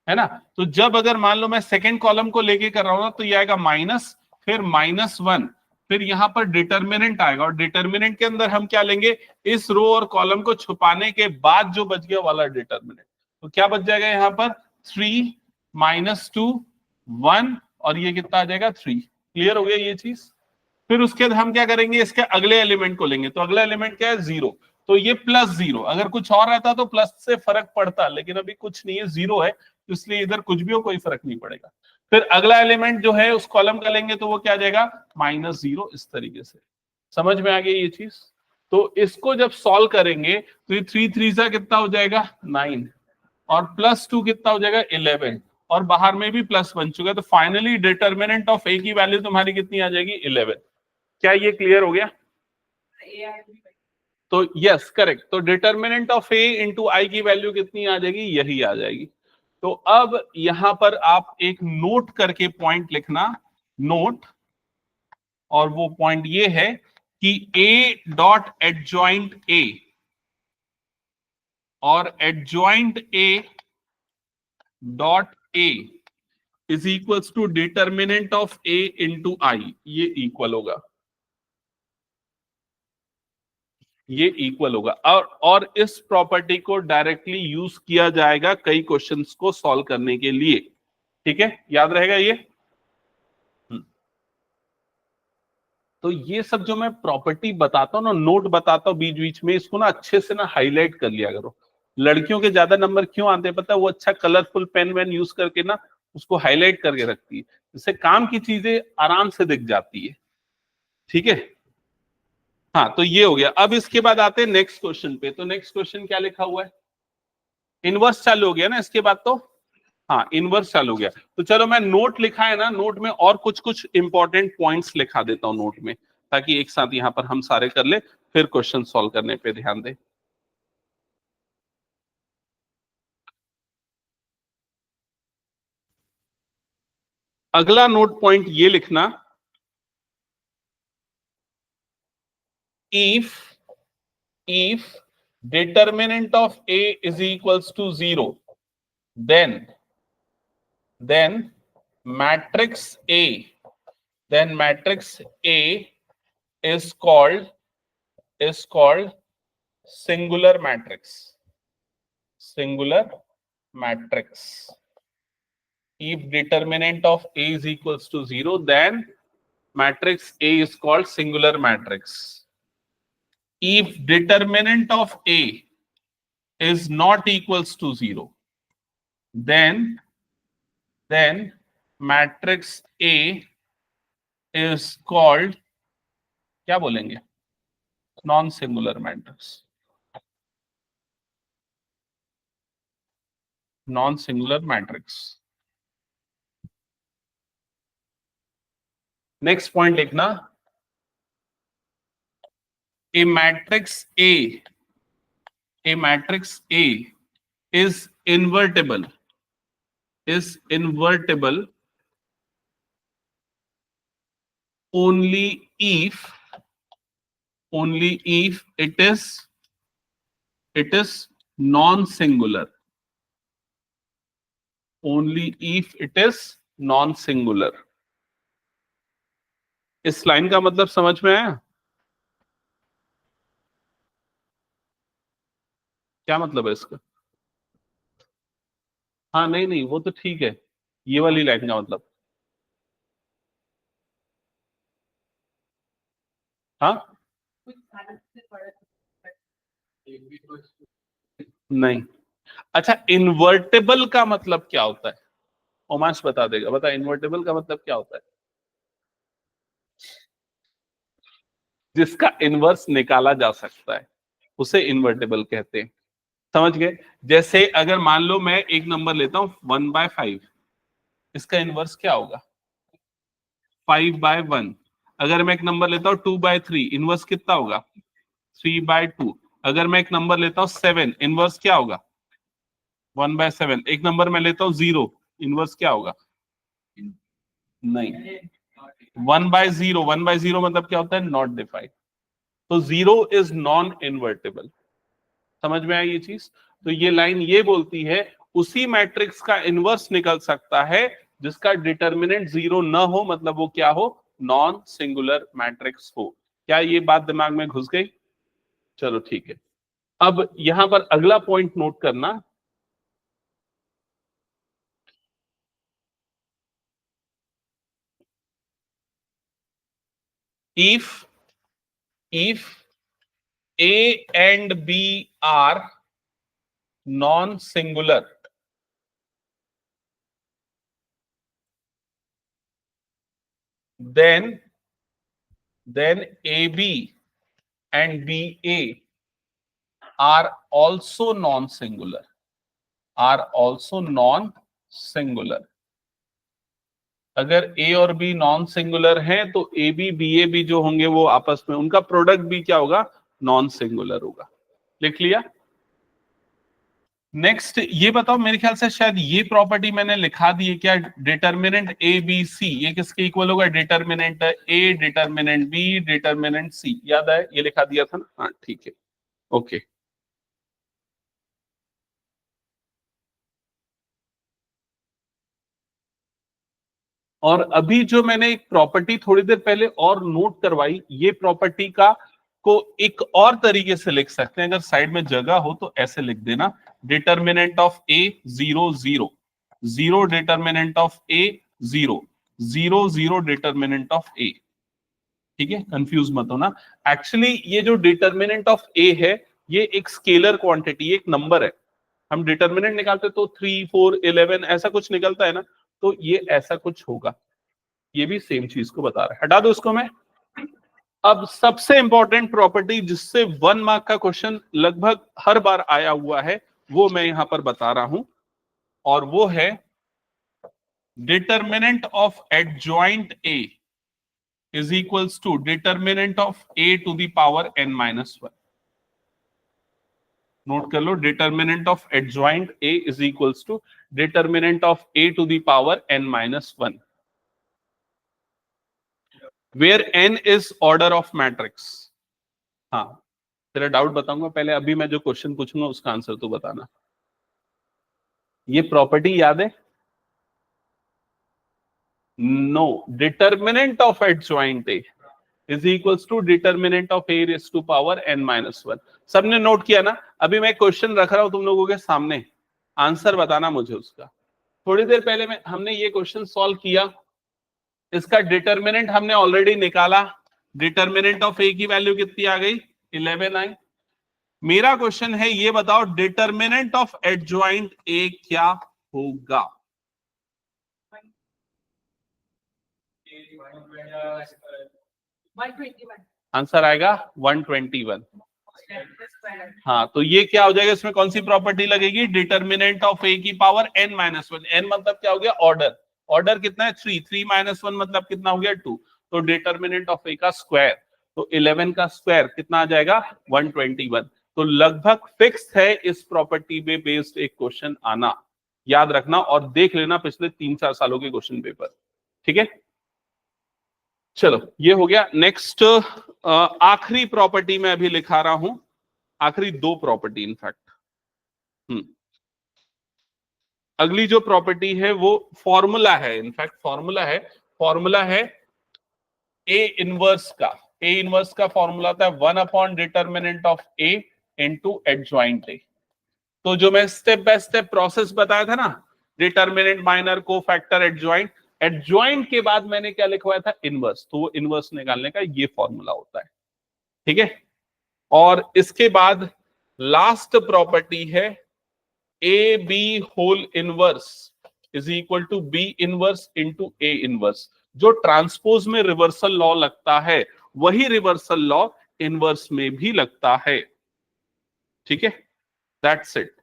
है ना। तो जब अगर मान लो मैं सेकेंड कॉलम को लेके कर रहा हूं ना, तो ये आएगा माइनस, फिर -1, फिर यहां पर डिटर्मिनेंट आएगा, और डिटर्मिनेंट के अंदर हम क्या लेंगे, इस रो और कॉलम को छुपाने के बाद जो बच गया वाला डिटर्मिनेंट, तो क्या बच जाएगा यहाँ पर 3 -2 1, और ये कितना आ जाएगा 3। क्लियर हो गया ये चीज। फिर उसके बाद हम क्या करेंगे, इसके अगले एलिमेंट को लेंगे, तो अगला एलिमेंट क्या है, 0, तो ये +0, अगर कुछ और रहता तो प्लस से फर्क पड़ता, लेकिन अभी कुछ नहीं है, 0 है, तो इसलिए इधर कुछ भी हो कोई फर्क नहीं पड़ेगा। फिर अगला एलिमेंट जो है उस कॉलम का लेंगे, तो वो क्या आ जाएगा, -0, इस तरीके से। समझ में आ गई ये चीज। तो इसको जब सॉल्व करेंगे तो ये 3 3 सा कितना हो जाएगा 9, और +2 कितना हो जाएगा 11, और बाहर में भी प्लस बन चुका है, तो फाइनली डिटर्मिनेंट ऑफ a की वैल्यू तुम्हारी कितनी आ जाएगी 11। क्या ये क्लियर हो गया। तो यस करेक्ट, तो डिटर्मिनेंट ऑफ a इंटू आई की वैल्यू कितनी आ जाएगी, यही आ जाएगी। तो अब यहां पर आप एक नोट करके पॉइंट लिखना, नोट, और वो पॉइंट ये है कि a डॉट एडजॉइंट a और adjoint a dot a is equals to determinant of a into I, ये इक्वल होगा, ये इक्वल होगा। और इस प्रॉपर्टी को डायरेक्टली यूज किया जाएगा कई क्वेश्चंस को सॉल्व करने के लिए। ठीक है, याद रहेगा ये। तो ये सब जो मैं प्रॉपर्टी बताता हूँ ना, नोट बताता हूँ बीच बीच में, इसको ना अच्छे से ना हाईलाइट कर लिया करो। लड़कियों के ज्यादा नंबर क्यों आते हैं पता है? वो अच्छा कलरफुल पेन वेन यूज करके ना उसको हाईलाइट करके रखती है, जिससे काम की चीजें आराम से दिख जाती है। ठीक है, हाँ तो ये हो गया। अब इसके बाद आते हैं नेक्स्ट क्वेश्चन पे। तो नेक्स्ट क्वेश्चन क्या लिखा हुआ है? इनवर्स चालू हो गया ना इसके बाद तो, हाँ इनवर्स चालू हो गया। तो चलो मैं नोट लिखा है ना, नोट में और कुछ कुछ इंपॉर्टेंट पॉइंट्स लिखा देता हूं नोट में, ताकि एक साथ यहां पर हम सारे कर ले, फिर क्वेश्चन सॉल्व करने पे ध्यान दे। अगला नोट पॉइंट ये लिखना, if determinant of a is equals to 0, then matrix A is called singular matrix. If determinant of A is equals to 0, then matrix A is called singular matrix. If determinant of A is not equals to 0, then matrix A is called, क्या बोलेंगे, non singular matrix. Non singular matrix. Next point लिखना, a matrix A is invertible only if it is non-singular. Only if it is non-singular. इस line का मतलब समझ में आया? क्या मतलब है इसका? हाँ नहीं वो तो ठीक है, ये वाली लाइन का मतलब। हाँ नहीं, अच्छा इन्वर्टेबल का मतलब क्या होता है? उमाश बता देगा, बता इन्वर्टेबल का मतलब क्या होता है? जिसका इनवर्स निकाला जा सकता है उसे इन्वर्टेबल कहते हैं। समझ गए? जैसे अगर मान लो मैं एक नंबर लेता हूं 1/5, इसका इनवर्स क्या होगा? 5/1। अगर मैं एक नंबर लेता हूं 2/3, इनवर्स कितना होगा? 3/2। अगर मैं एक नंबर लेता हूं 7, इनवर्स क्या होगा? 1/7। एक नंबर मैं लेता हूं 0, इनवर्स क्या होगा? नहीं, 1/0 मतलब क्या होता है? Not defined. तो 0 इज नॉन इन्वर्टेबल। समझ में आई ये चीज? तो ये लाइन ये बोलती है उसी मैट्रिक्स का इनवर्स निकल सकता है जिसका डिटर्मिनेंट 0 न हो, मतलब वो क्या हो? नॉन सिंगुलर मैट्रिक्स हो। क्या ये बात दिमाग में घुस गई? चलो ठीक है। अब यहां पर अगला पॉइंट नोट करना, if A and B are non-singular, then AB and BA are also non-singular. अगर A और B नॉन सिंगुलर हैं तो AB BA भी जो होंगे वो आपस में उनका प्रोडक्ट भी क्या होगा? नॉन सिंगुलर होगा। लिख लिया? नेक्स्ट ये बताओ, मेरे ख्याल से शायद ये प्रॉपर्टी मैंने लिखा दी है क्या? डिटर्मिनेंट ए बी सी ये किसके इक्वल होगा? डिटर्मिनेंट ए, डिटर्मिनेंट बी, डिटर्मिनेंट सी। याद है ये लिखा दिया था ना? हाँ ठीक है, ओके। और अभी जो मैंने एक प्रॉपर्टी थोड़ी देर पहले और नोट करवाई, ये प्रॉपर्टी का को एक और तरीके से लिख सकते हैं, अगर साइड में जगह हो तो ऐसे लिख देना, determinant of A 0 0, 0 determinant of A 0 0 0 determinant of A. ठीक है, कंफ्यूज मत होना। एक्चुअली ये जो डिटर्मिनेंट ऑफ ए है ये एक स्केलर क्वांटिटी, एक नंबर है। हम डिटर्मिनेंट निकालते तो 3 4 11 ऐसा कुछ निकलता है ना, तो ये ऐसा कुछ होगा। ये भी सेम चीज को बता रहा है, हटा दो इसको मैं। अब सबसे इंपॉर्टेंट प्रॉपर्टी जिससे 1 मार्क का क्वेश्चन लगभग हर बार आया हुआ है वो मैं यहां पर बता रहा हूं, और वो है determinant of adjoint A is equals to determinant of A to the power n minus 1। Note कर लो, determinant of adjoint A is equals to determinant of A to the power n minus 1, where n is order of matrix. हाँ, तेरा doubt बताऊंगा, पहले अभी मैं जो question पूछूंगा उसका आंसर तो बताना। ये प्रॉपर्टी याद है? No, determinant of adjoint A is equals to determinant of A raise to power n minus 1। सबने नोट किया ना? अभी मैं क्वेश्चन रख रहा हूं तुम लोगों के सामने, आंसर बताना मुझे उसका। थोड़ी देर पहले में हमने ये क्वेश्चन सॉल्व किया, इसका डिटर्मिनेंट हमने ऑलरेडी निकाला। डिटर्मिनेंट ऑफ ए की वैल्यू कितनी आ गई? 11 आई। मेरा क्वेश्चन है ये बताओ डिटर्मिनेंट ऑफ एडजॉइंट ए क्या होगा? आंसर आएगा 121। हाँ, तो ये क्या हो जाएगा? इसमें कौन सी प्रॉपर्टी लगेगी? डिटर्मिनेंट ऑफ ए की पावर n माइनस 1। n मतलब क्या हो गया? ऑर्डर। ऑर्डर कितना है? 3। 3 माइनस 1 मतलब कितना हो गया? 2। तो डिटर्मिनेंट ऑफ ए का स्क्वायर, तो 11 का स्क्वायर कितना आ जाएगा? 121। तो लगभग फिक्स है इस प्रॉपर्टी पे बेस्ड एक क्वेश्चन आना, याद रखना और देख लेना पिछले 3-4 सालों के क्वेश्चन पेपर। ठीक है, चलो ये हो गया। नेक्स्ट आखिरी प्रॉपर्टी मैं अभी लिखा रहा हूं, आखिरी 2 प्रॉपर्टी इनफैक्ट। अगली जो प्रॉपर्टी है वो फॉर्मूला है, इनफैक्ट फॉर्मूला है ए इनवर्स का। ए इनवर्स का फॉर्मूला होता है 1 upon determinant of A into adjoint A. तो जो मैं स्टेप बाय स्टेप प्रोसेस बताया था ना, determinant, minor, cofactor, adjoint, adjoint के बाद मैंने क्या लिखवाया था? इनवर्स। तो वो इनवर्स निकालने का ये फॉर्मूला होता है। ठीक है, और इसके बाद लास्ट प्रॉपर्टी है A B whole inverse is equal to B inverse into A inverse. जो ट्रांसपोज में रिवर्सल लॉ लगता है वही रिवर्सल लॉ इनवर्स में भी लगता है। ठीक है, दैट्स इट।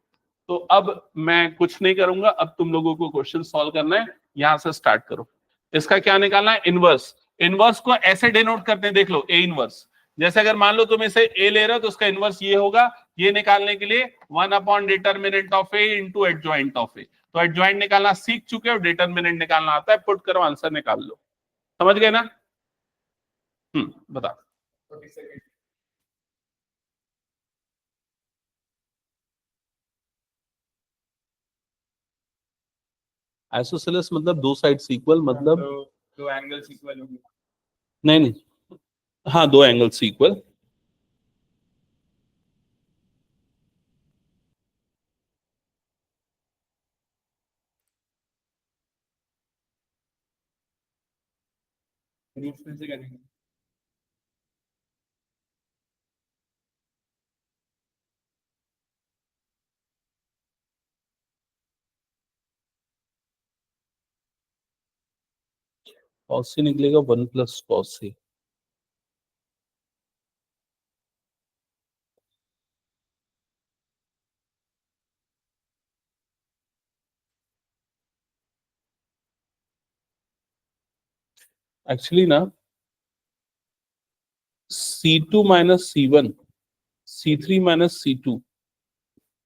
तो अब मैं कुछ नहीं करूंगा, अब तुम लोगों को क्वेश्चन सॉल्व करना है। यहां से स्टार्ट करो। इसका क्या निकालना है? इनवर्स। इनवर्स को ऐसे डिनोट करते हैं, देख लो, ए इनवर्स। जैसे अगर मान लो तुम इसे ए ले रहे हो तो उसका इनवर्स ये होगा। ये निकालने के लिए 1 upon determinant of A into adjoint of A. तो एडजॉइंट निकालना सीख चुके हो, डिटर्मिनेंट निकालना आता है। पुट करो, आंसर निकाल लो। समझ गए ना? बता। आइसोसेलेस मतलब 2 साइड्स इक्वल, मतलब तो 2 एंगल्स इक्वल होंगे। नहीं, हाँ, 2 एंगल्स इक्वल। रूट्स में से करेंगे। cos c निकलेगा 1 प्लस cos c। एक्चुअली ना C2 minus C1, C3 minus C2,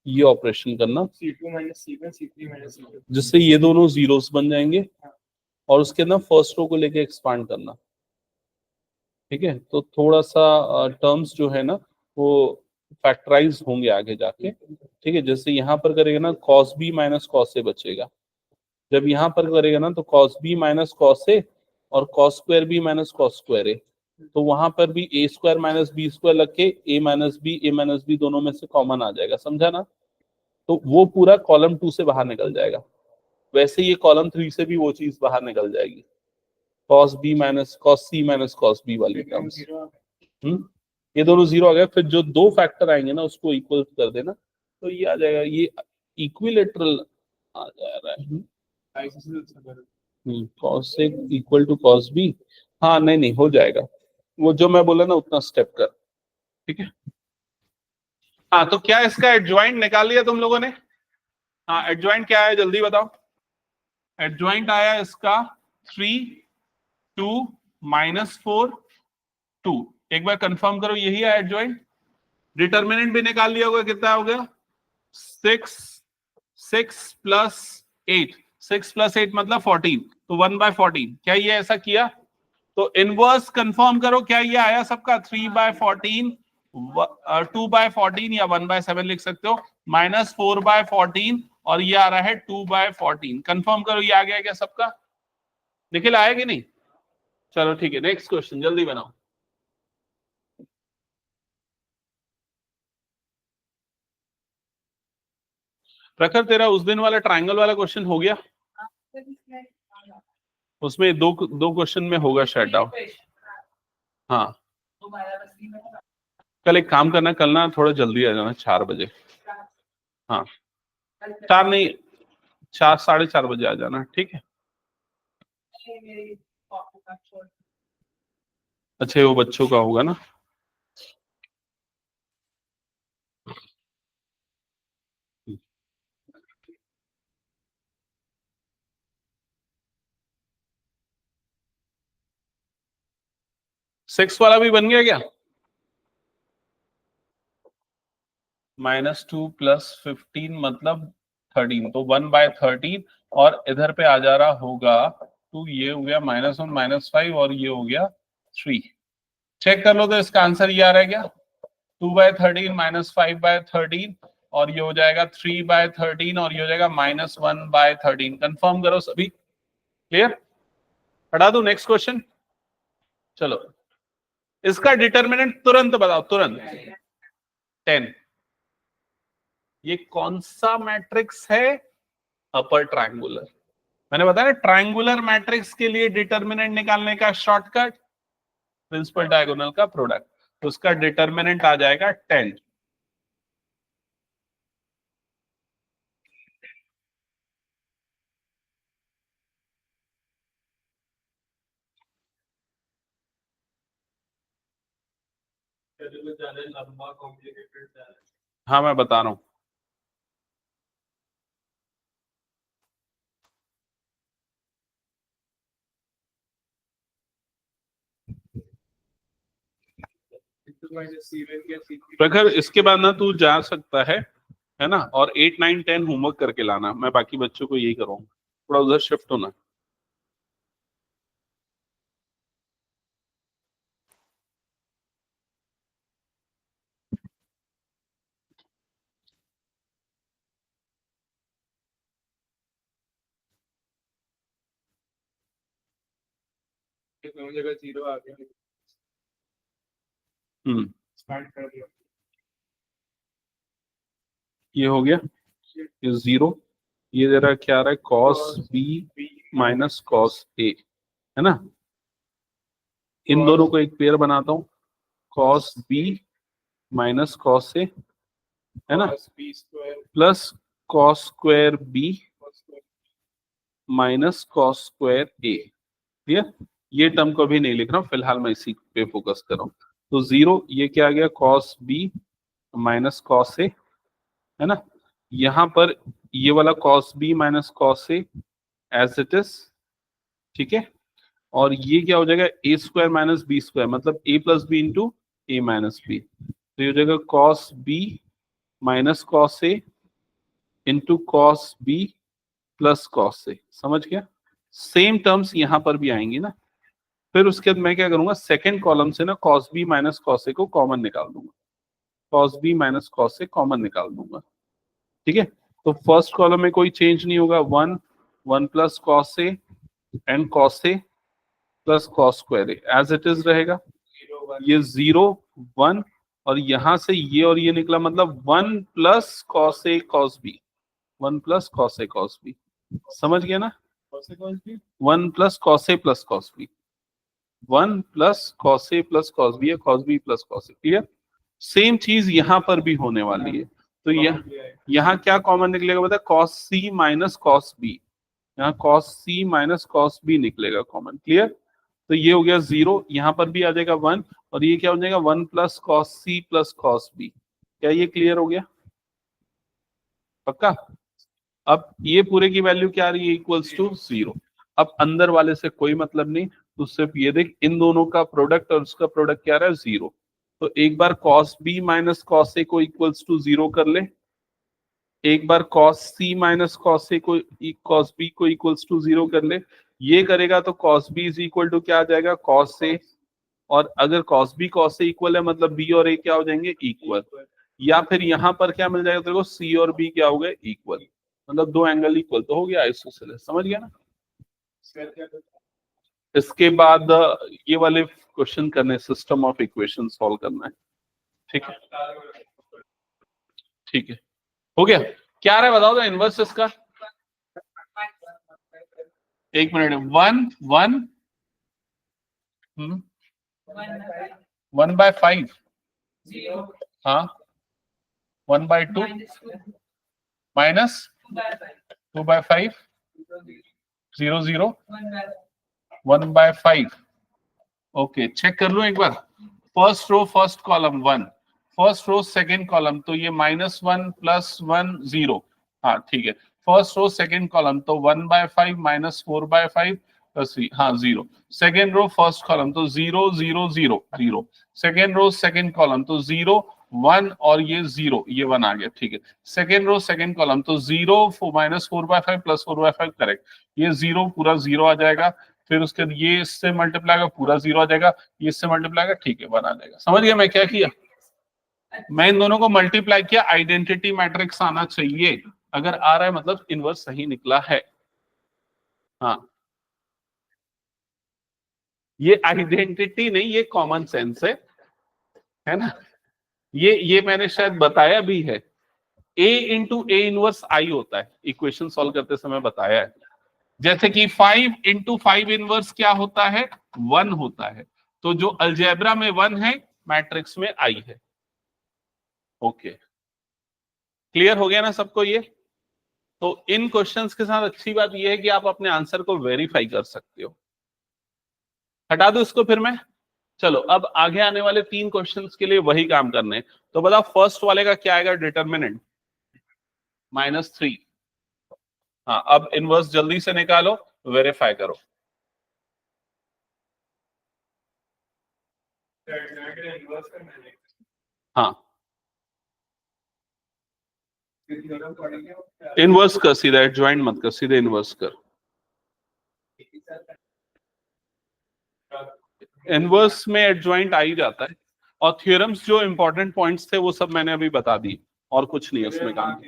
ये ऑपरेशन करना, C2 minus C1, C3 minus C2, जिससे ये दोनों जीरोस बन जाएंगे और उसके अंदर फर्स्ट रो को लेके एक्सपांड करना। ठीक है, तो थोड़ा सा टर्म्स जो है ना वो फैक्टराइज होंगे आगे जाके। ठीक है, जैसे यहाँ पर करेगा ना cos b minus cos a बचेगा। जब यहाँ पर करेगा ना तो cos b minus cos a और cos square b minus cos square a, तो वहां पर भी a square minus b square लग के a माइनस b दोनों में से कॉमन आ जाएगा। समझा ना? तो वो पूरा कॉलम 2 से बाहर निकल जाएगा। वैसे ये कॉलम 3 से भी वो चीज बाहर निकल जाएगी, cos b minus cos c minus cos b वाली टर्म्स। ये दोनों जीरो आ गए, फिर जो दो फैक्टर आएंगे ना उसको इक्वल कर देना, तो ये आ जाएगा, ये इक्विलेटरल आ जा रहा है। cos a equal to cos b, हाँ नहीं नहीं हो जाएगा, वो जो मैं बोला ना उतना स्टेप कर, ठीक है। हाँ तो क्या इसका एडजॉइंट निकाल लिया तुम लोगों ने? हाँ एडजॉइंट क्या है जल्दी बताओ। एडजॉइंट आया इसका 3 2 -4 2। एक बार कंफर्म करो यही है एडजॉइंट। डिटर्मिनेंट भी निकाल लिया होगा, कितना हो गया 6 6 + 8, 6 + 8 मतलब 14, तो 1/14। क्या ये ऐसा किया? तो इनवर्स कंफर्म करो, क्या ये आया सबका 3/14, 2/14 या 1/7 लिख सकते हो, -4/14, और ये आ रहा है 2/14। कंफर्म करो ये आ गया क्या सबका? निखिल आया कि नहीं? चलो ठीक है, नेक्स्ट क्वेश्चन जल्दी बनाओ। प्रखर तेरा उस दिन वाला ट्रायंगल वाला क्वेश्चन हो गया? उसमें दो क्वेश्चन में होगा शट डाउन। हाँ कल एक काम करना, कल ना थोड़ा जल्दी आ जाना, 4 बजे। हाँ 4 नहीं, 4 4:30 बजे आ जाना, ठीक है। अच्छा वो बच्चों का होगा ना। सिक्स वाला भी बन गया क्या? -2 + 15 मतलब 13, तो 1/13, और इधर पे आ जा रहा होगा 2, ये हो गया -1 -5, और ये हो गया 3। चेक कर लो तो इसका आंसर ये आ रहा है क्या? 2/13 -5/13, और ये हो जाएगा 3/13, और ये हो जाएगा -1/13। कंफर्म करो सभी, क्लियर? पढ़ा दो नेक्स्ट क्वेश्चन। चलो इसका डिटर्मिनेंट तुरंत बताओ, तुरंत। 10। ये कौन सा मैट्रिक्स है? Upper triangular. मैंने बताया ट्रायंगुलर मैट्रिक्स के लिए डिटर्मिनेंट निकालने का शॉर्टकट प्रिंसिपल डायगोनल का प्रोडक्ट, तो उसका डिटर्मिनेंट आ जाएगा 10। हाँ मैं बता रहा हूं। प्रखर इसके बाद ना तू जा सकता है ना, और 8 9 10 होमवर्क करके लाना, मैं बाकी बच्चों को यही करूंगा, थोड़ा उधर शिफ्ट होना। जगह 0 आ गया। स्टार्ट कर दिया। ये हो गया, ये 0, ये जरा क्या आ रहा है cos b - cos a, है ना। इन दोनों को एक पेयर बनाता हूं, cos b - cos a, है ना, plus cos square b - cos square a। Clear? ये टर्म को भी नहीं लिख रहा हूं फिलहाल, मैं इसी पे फोकस कर रहा हूं। तो 0, ये क्या आ गया cos b - cos a, है ना। यहां पर ये वाला cos b - cos a as it is, ठीक है। और ये क्या हो जाएगा a² - b², मतलब a + b into a - b, तो ये हो जाएगा cos b - cos a into cos b plus cos a। समझ गया? सेम टर्म्स यहां पर भी आएंगी ना। फिर उसके बाद मैं क्या करूंगा, सेकंड कॉलम से ना cos b - cos a को कॉमन निकाल दूंगा, cos b - cos a common निकाल दूंगा, ठीक है। तो फर्स्ट कॉलम में कोई चेंज नहीं होगा, 1 1 + cos a and cos a plus cos square a as it is रहेगा। ये 0 1, और यहां से ये और ये निकला, मतलब 1 + cos a cos b, 1 + cos a cos b। समझ गया ना? कौन से कौन सी 1 plus cos A plus cos B, 1 plus cos A plus cos B या cos B plus cos A. Clear? Same चीज यहाँ पर भी होने वाली है। तो यहाँ क्या कॉमन निकलेगा पता है? कॉस सी माइनस कॉस बी, यहाँ कॉस सी माइनस कॉस बी निकलेगा कॉमन। क्लियर? तो ये हो गया 0, यहाँ पर भी आ जाएगा 1, और ये क्या हो जाएगा 1 plus cos C plus cos B. क्या ये क्लियर हो गया? पक्का? अब ये पूरे की वैल्यू क्या आ रही है? Equals to 0। अब अंदर वाले से कोई मतलब नहीं, तो सिर्फ ये देख, इन दोनों का प्रोडक्ट और उसका प्रोडक्ट क्या आ रहा है? 0। तो एक बार cos b minus cos a को इक्वल्स टू 0 कर ले, एक बार cos c minus cos a को cos b को इक्वल्स टू 0 कर ले। ये करेगा तो cos b is equal to क्या आ जाएगा? cos a। और अगर cos b cos a equal है मतलब b और a क्या हो जाएंगे? इक्वल। या फिर यहाँ पर क्या मिल जाएगा तेरे को? c और b क्या हो गए? इक्वल। मतलब दो एंगल इक्वल तो हो गया आइसोसेलेस। समझ गया ना? इसके बाद ये वाले क्वेश्चन करने, सिस्टम ऑफ इक्वेशन सॉल्व करना है। ठीक है, ठीक है, हो गया। क्या रहा है बताओ तो इनवर्स इसका? एक मिनट, 1/5, हाँ 1/2 माइनस 2/5, 0 0 1/5। ओके, चेक कर लो एक बार। First row first column 1, first row second column, तो ये -1 + 1 0। हाँ ठीक है। फर्स्ट रो सेकंड कॉलम तो 1/5 माइनस 4/5 प्लस 3, हाँ 0। सेकंड रो फर्स्ट कॉलम तो 0 0 0 0। सेकंड रो सेकंड कॉलम तो 0 1 और ये 0, ये 1 आ गया। ठीक है। सेकंड रो सेकंड कॉलम तो 0 माइनस 4/5 प्लस 4/5, करेक्ट। ये 0 पूरा 0 आ जाएगा। फिर उसके बाद ये इससे मल्टीप्लाई का पूरा 0 आ जाएगा, ये इससे मल्टीप्लाई का, ठीक है 1 आ जाएगा। समझ गया मैं क्या किया? मैं इन दोनों को मल्टीप्लाई किया, आइडेंटिटी मैट्रिक्स आना चाहिए। अगर आ रहा है मतलब इनवर्स सही निकला है। हाँ, ये आइडेंटिटी नहीं, ये कॉमन सेंस है ना? ये मैंने शायद बताया भी है। a इंटू ए इनवर्स आई होता है, इक्वेशन सॉल्व करते समय बताया है। जैसे कि 5 इंटू 5 इनवर्स क्या होता है? 1 होता है। तो जो अलजेब्रा में 1 है, मैट्रिक्स में आई है। ओके, क्लियर हो गया ना सबको ये? तो इन क्वेश्चंस के साथ अच्छी बात ये है कि आप अपने आंसर को वेरीफाई कर सकते हो। हटा दो इसको फिर मैं। चलो अब आगे आने वाले 3 क्वेश्चंस के लिए वही काम करने। तो बताओ फर्स्ट वाले का क्या आएगा? डिटरमिनेंट -3। हाँ, अब इनवर्स जल्दी से निकालो, वेरीफाई करो। हाँ, इनवर्स कर, सीधा एडजॉइंट मत कर, सीधे इनवर्स कर। इनवर्स में एडजॉइंट आ ही जाता है। और थ्योरम्स जो इंपॉर्टेंट पॉइंट्स थे वो सब मैंने अभी बता दी, और कुछ नहीं है उसमें काम।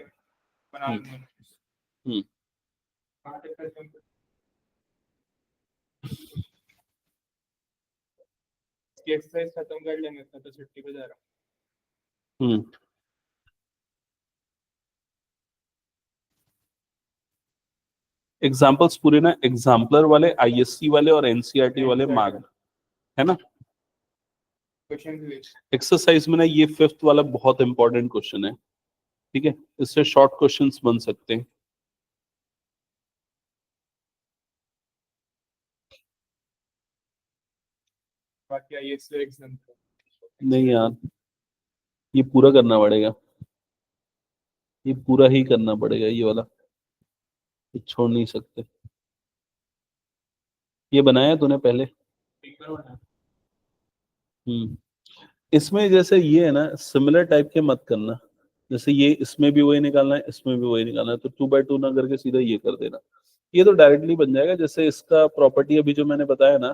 एक्सरसाइज खत्म कर लेंगे, तो छुट्टी पे जा रहा हूँ। एग्जाम्पल्स पूरे ना एग्जाम्पलर वाले, आईएससी वाले और एनसीईआरटी वाले मार्ग है ना? एक्सरसाइज में ना ये 5th वाला बहुत इंपॉर्टेंट क्वेश्चन है। ठीक है, इससे शॉर्ट क्वेश्चंस बन सकते हैं। बाकी आईएससी एग्जाम नहीं यार, ये पूरा करना पड़ेगा, ये पूरा ही करना पड़ेगा, ये वाला ये छोड़ नहीं सकते। ये बनाया तूने पहले? इसमें जैसे ये है ना, सिमिलर टाइप के मत करना। जैसे ये इसमें भी वही निकालना है, इसमें भी वही निकालना है, तो 2/2 ना करके सीधा ये कर देना। ये तो डायरेक्टली बन जाएगा। जैसे इसका प्रॉपर्टी अभी जो मैंने बताया ना,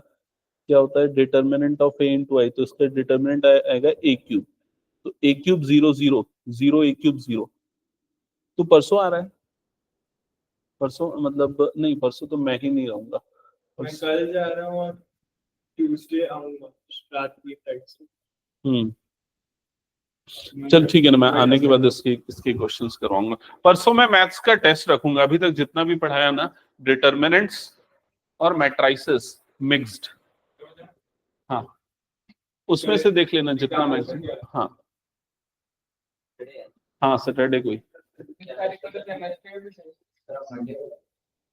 क्या होता है? Determinant of a into I, तो इसका डिटर्मिनेंट आएगा a³। तो a³ 0 0 0, a³ 0। तो परसों आ रहा है? परसों मतलब नहीं, परसों तो मैं ही नहीं रहूंगा। मैं कल जा रहा हूँ और ट्यूसडे आऊंगा रात की फ्लाइट से। चल ठीक है ना, मैं आने के बाद इसके क्वेश्चंस करवाऊंगा। परसों मैं मैथ्स का टेस्ट रखूंगा। अभी तक जितना भी पढ़ाया ना, डिटर्मिनेंट्स और मैट्राइसेस मिक्स्ड, हाँ उसमें से देख लेना जितना मैं। हाँ हाँ सैटरडे को ही।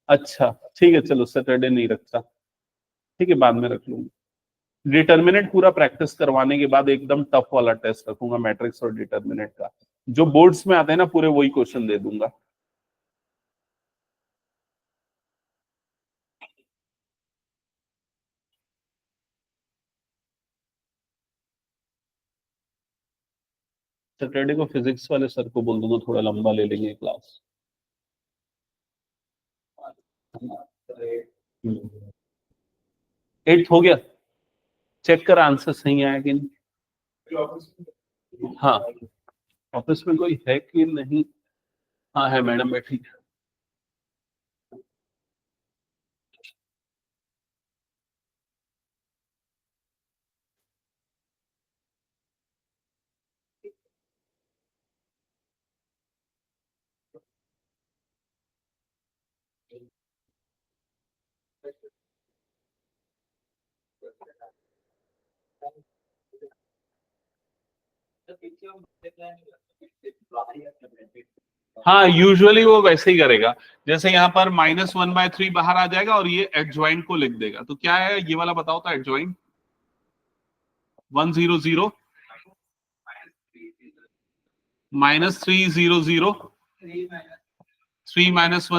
अच्छा ठीक है, चलो सैटरडे नहीं रखता, ठीक है बाद में रख लूंगा। डिटर्मिनेंट पूरा प्रैक्टिस करवाने के बाद एकदम टफ वाला टेस्ट रखूंगा मैट्रिक्स और डिटर्मिनेंट का। जो बोर्ड्स में आते हैं ना पूरे, वही क्वेश्चन दे दूंगा। सैटरडे को फिजिक्स वाले सर को बोल दूंगा, थोड़ा लंबा ले लेंगे क्लास। 8 हो गया, चेक कर आंसर सही आया कि नहीं। हाँ ऑफिस में कोई है कि नहीं? हाँ है, मैडम बैठी। हाँ यूजुअली वो वैसे ही करेगा, जैसे यहाँ पर -1/3 बाहर आ जाएगा और ये एडजॉइंट को लिख देगा। तो क्या है ये वाला बताओ तो, एडजॉइंट 100 -300 3 -10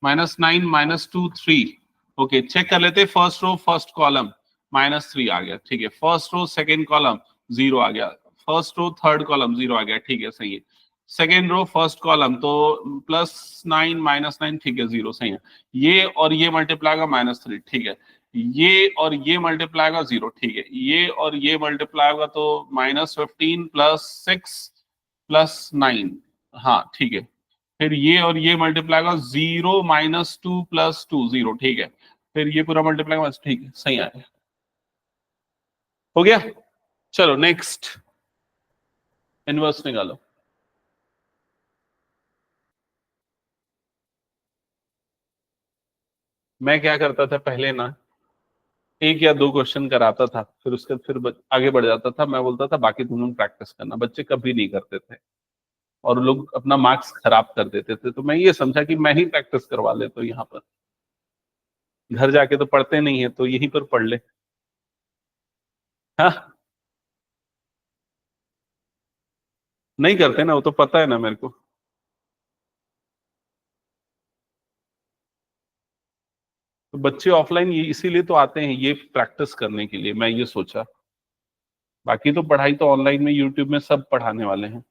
-9 -2 3। ओके चेक कर लेते, फर्स्ट रो फर्स्ट कॉलम -3 आ गया, ठीक है। फर्स्ट रो सेकंड कॉलम 0 आ गया, फर्स्ट रो थर्ड कॉलम 0 आ गया, ठीक है सही है। सेकेंड रो फर्स्ट कॉलम तो +9 -9, ठीक है 0 सही है। ये और ये मल्टीप्लाई का -3, ठीक है। ये और ये मल्टीप्लाई का 0, ठीक है। ये और ये मल्टीप्लाई होगा तो -15 +6 +9, हाँ ठीक है। फिर ये और ये मल्टीप्लाई का 0 -2 +2 0, ठीक है। फिर ये पूरा मल्टीप्लाई का, ठीक है सही आया, हो गया। चलो नेक्स्ट, इनवर्स निकालो। मैं क्या करता था पहले ना, 1 या 2 क्वेश्चन कराता था, फिर उसके फिर आगे बढ़ जाता था। मैं बोलता था बाकी तुम लोग प्रैक्टिस करना, बच्चे कभी नहीं करते थे और लोग अपना मार्क्स खराब कर देते थे। तो मैं ये समझा कि मैं ही प्रैक्टिस करवा लेता हूँ यहाँ पर, घर जाके तो पढ़ते नहीं है तो यहीं पर पढ़ ले। हाँ नहीं करते ना, वो तो पता है ना मेरे को। तो बच्चे ऑफलाइन ये इसीलिए तो आते हैं, ये प्रैक्टिस करने के लिए, मैं ये सोचा। बाकी तो पढ़ाई तो ऑनलाइन में यूट्यूब में सब पढ़ाने वाले हैं।